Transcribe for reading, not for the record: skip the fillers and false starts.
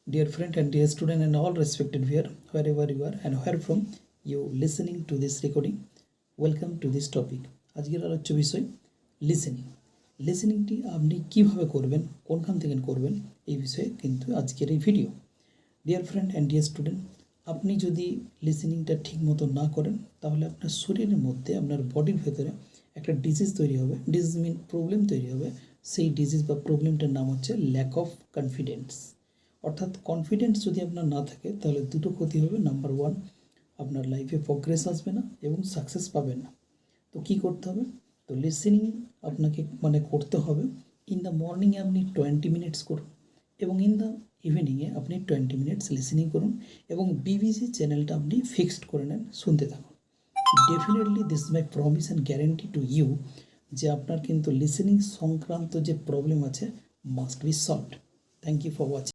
Dear friend and dear student and all respected viewer, wherever you are and where from you listening to this recording, welcome to this topic. আজকের আলোচ্য বিষয় listening. লিসেনিংটি আপনি কিভাবে করবেন, কোনখান থেকে করবেন, এই বিষয়ে কিন্তু আজকের এই video. Dear friend and dear student, আপনি যদি লিসেনিংটা ঠিক মতো না করেন তাহলে আপনার শরীরের মধ্যে, আপনার বডির ভেতরে একটা ডিজিজ তৈরি হবে। ডিজিজ মিন প্রবলেম তৈরি হবে। সেই ডিজিজ বা প্রবলেমটার নাম হচ্ছে ল্যাক অফ কনফিডেন্স। অর্থাৎ কনফিডেন্স যদি আপনার না থাকে তাহলে দুটো ক্ষতি হবে। নাম্বার ওয়ান, আপনার লাইফে প্রোগ্রেস আসবে না এবং সাকসেস পাবেন না। তো কী করতে হবে? তো লিসেনিং আপনাকে করতে হবে। ইন দ্য মর্নিংয়ে আপনি 20 মিনিটস করুন এবং ইন দ্য ইভিনিংয়ে আপনি 20 মিনিটস লিসেনিং করুন এবং বিবিসি চ্যানেলটা আপনি ফিক্সড করে নেন, শুনতে থাকুন। Definitely this is my promise and guarantee to you যে আপনার কিন্তু লিসেনিং সংক্রান্ত যে প্রবলেম আছে must be solved. Thank you for watching.